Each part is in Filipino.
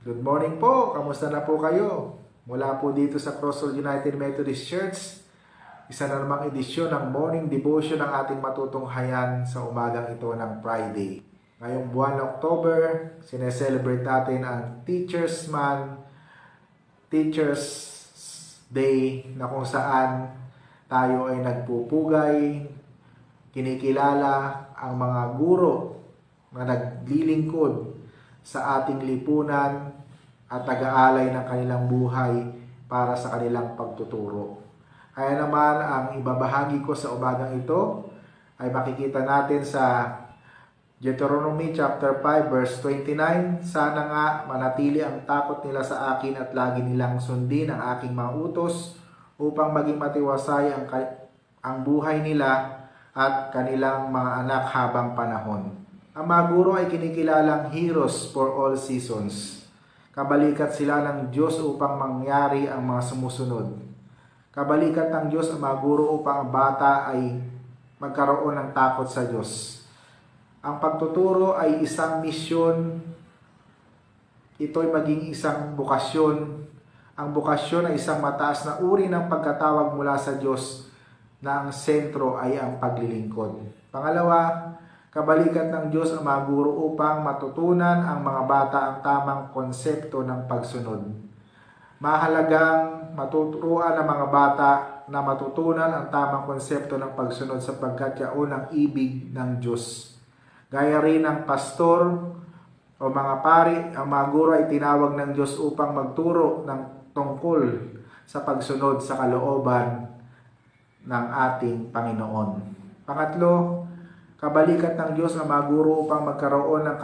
Good morning po. Kamusta na po kayo? Mula po dito sa Crossroad United Methodist Church, isa na namang edisyon ng morning devotion ng ating matutunghayan sa umagang ito ng Friday. Ngayong buwan ng October, sineselebrate natin ang Teachers Day na kung saan tayo ay nagpupugay, kinikilala ang mga guro na naglilingkod sa ating lipunan at taga-alay ng kanilang buhay para sa kanilang pagtuturo. Kaya naman ang ibabahagi ko sa umagang ito ay makikita natin sa Deuteronomy chapter 5 verse 29. Sana nga manatili ang takot nila sa akin at lagi nilang sundin ang aking mga utos upang maging matiwasay ang buhay nila at kanilang mga anak habang panahon. Ang mga guro ay kinikilalang heroes for all seasons. Kabalikat sila ng Diyos upang mangyari ang mga sumusunod. Kabalikat ng Diyos ang mga guro upang ang bata ay magkaroon ng takot sa Diyos. Ang pagtuturo ay isang misyon. Ito ay maging isang bukasyon. Ang bukasyon ay isang mataas na uri ng pagkatawag mula sa Diyos na ang sentro ay ang paglilingkod. Pangalawa, kabalikat ng Diyos ang mga guro upang matutunan ang mga bata ang tamang konsepto ng pagsunod. Mahalagang matuturuan ang mga bata na matutunan ang tamang konsepto ng pagsunod sapagkat yaon ang ibig ng Diyos. Gaya rin ng pastor o mga pari, ang mga guro ay tinawag ng Diyos upang magturo ng tungkol sa pagsunod sa kalooban ng ating Panginoon. Pangatlo, kabalikat ng Diyos ang mga guro upang magkaroon ng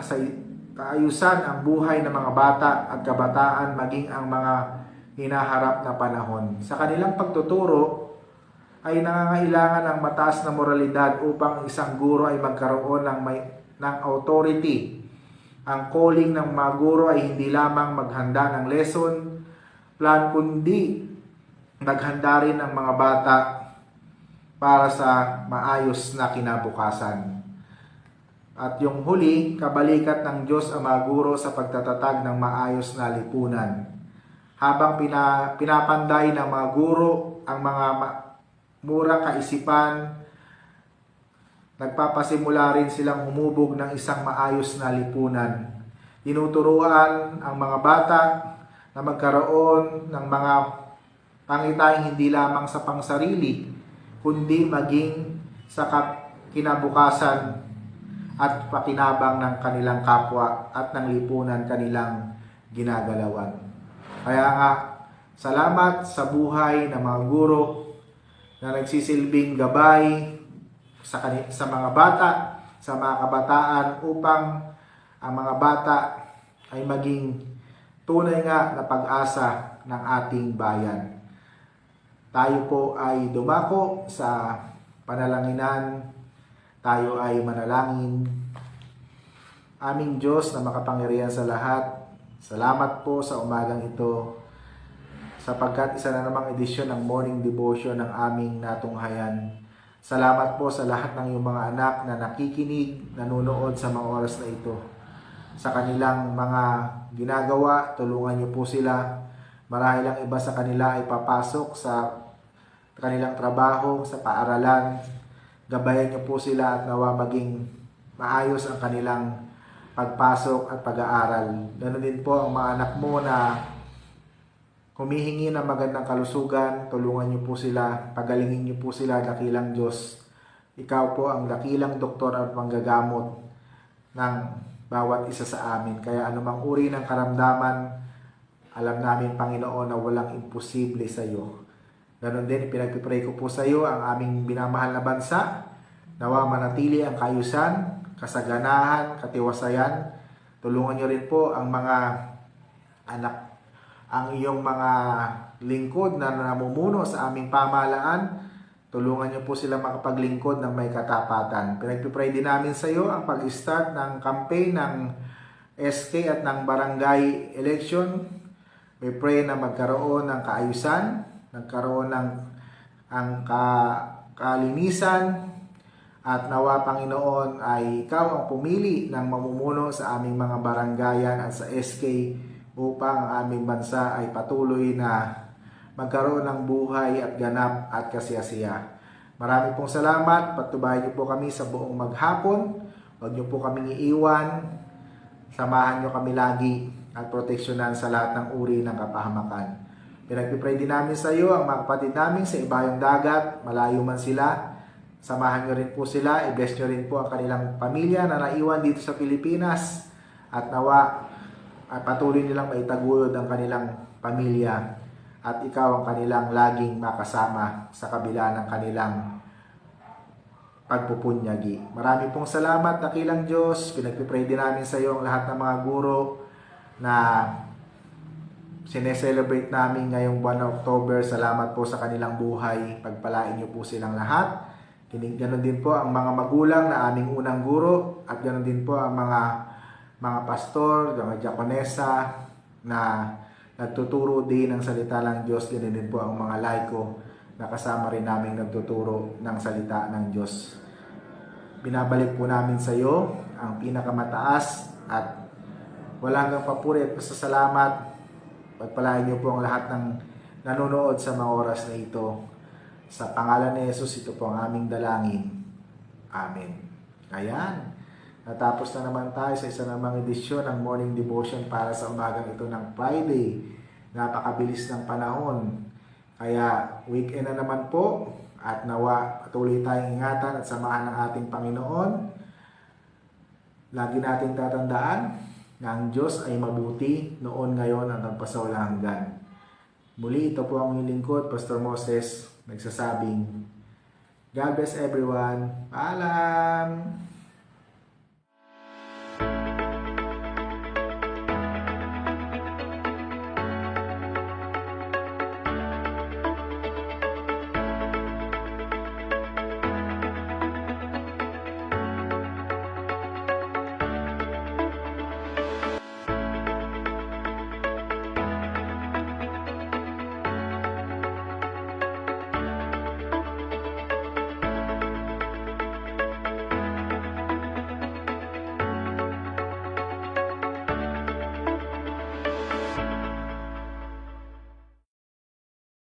kaayusan ang buhay ng mga bata at kabataan maging ang mga hinaharap na panahon. Sa kanilang pagtuturo ay nangangailangan ng mataas na moralidad upang isang guro ay magkaroon ng authority. Ang calling ng mga guro ay hindi lamang maghanda ng lesson plan kundi maghanda rin ng mga bata para sa maayos na kinabukasan. At yung huli, kabalikat ng Diyos ang mga guro sa pagtatatag ng maayos na lipunan. Habang pinapanday ng mga guro ang mga murang kaisipan, nagpapasimula rin silang humubog ng isang maayos na lipunan. Tinuturuan ang mga bata na magkaroon ng mga pangitayang hindi lamang sa pangsarili, kundi maging sa kinabukasan at pakinabang ng kanilang kapwa at ng lipunan kanilang ginagalawan. Kaya nga, salamat sa buhay ng mga guro na nagsisilbing gabay sa mga bata, sa mga kabataan upang ang mga bata ay maging tunay nga na pag-asa ng ating bayan. Tayo po ay dumako sa panalanginan. Tayo ay manalangin. Aming Diyos na makapangyarihan sa lahat, salamat po sa umagang ito sapagkat isa na namang edisyon ng morning devotion ng aming natunghayan. Salamat po sa lahat ng iyong mga anak na nakikinig, nanonood sa mga oras na ito. Sa kanilang mga ginagawa, tulungan niyo po sila. Marahil ang iba sa kanila ay papasok sa kanilang trabaho, sa paaralan. Gabayan niyo po sila at nawa maging maayos ang kanilang pagpasok at pag-aaral. Ganoon din po ang mga anak mo na humihingi ng magandang kalusugan. Tulungan niyo po sila, pagalingin niyo po sila, dakilang Diyos. Ikaw po ang dakilang doktor at manggagamot ng bawat isa sa amin. Kaya anumang uri ng karamdaman, alam namin, Panginoon, na walang imposible sa iyo. Ganon din, pinagpipray ko po sa iyo ang aming binamahal na bansa. Nawa manatili ang kaayusan, kasaganahan, katiwasayan. Tulungan niyo rin po ang mga anak, ang iyong mga lingkod na namumuno sa aming pamahalaan. Tulungan niyo po sila makapaglingkod ng may katapatan. Pinagpipray din namin sa iyo ang pag-start ng campaign ng SK at ng barangay election. We pray na magkaroon ng kaayusan, nagkaroon ng kalinisan, at nawa, Panginoon, ay ikaw ang pumili ng mamumuno sa aming mga barangayan at sa SK upang ang aming bansa ay patuloy na magkaroon ng buhay at ganap at kasiyasiya. Marami pong salamat. Patubayan niyo po kami sa buong maghapon. Huwag niyo po kaming iiwan. Samahan niyo kami lagi at proteksyonan sa lahat ng uri ng kapahamakan. Pinagpipray din namin sa iyo ang mga kapatid namin sa ibayong dagat, malayo man sila. Samahan niyo rin po sila. I-bless niyo rin po ang kanilang pamilya na naiwan dito sa Pilipinas. At nawa at patuloy nilang maitaguyod ang kanilang pamilya at ikaw ang kanilang laging makasama sa kabila ng kanilang pagpupunyagi. Marami pong salamat, dakilang Diyos. Pinagpipray din namin sa iyo ang lahat ng mga guro na sineselebrate namin ngayong buwan ng October. Salamat po sa kanilang buhay. Pagpalain niyo po silang lahat. Ganon din po ang mga magulang na aming unang guro at ganon din po ang mga pastor, mga diakonesa na nagtuturo din ng salita ng Diyos. Ganun din po ang mga laiko na kasama rin namin nagtuturo ng salita ng Diyos. Binabalik po namin sa iyo ang pinakamataas at walang hanggang papuri at pasasalamat. Pagpalain niyo po ang lahat ng nanonood sa mga oras na ito. Sa pangalan ni Jesus, ito po ang aming dalangin. Amen. Ayan. Natapos na naman tayo sa isa namang edisyon ng morning devotion para sa umagang ito ng Friday. Napakabilis ng panahon. Kaya weekend na naman po at nawa patuloy tayong ingatan at samahan ng ating Panginoon. Lagi nating tatandaan na ang Diyos ay mabuti noon, ngayon at magpasawalang hanggan. Muli, ito po ang inyong lingkod, Pastor Moses, nagsasabing, God bless everyone. Paalam!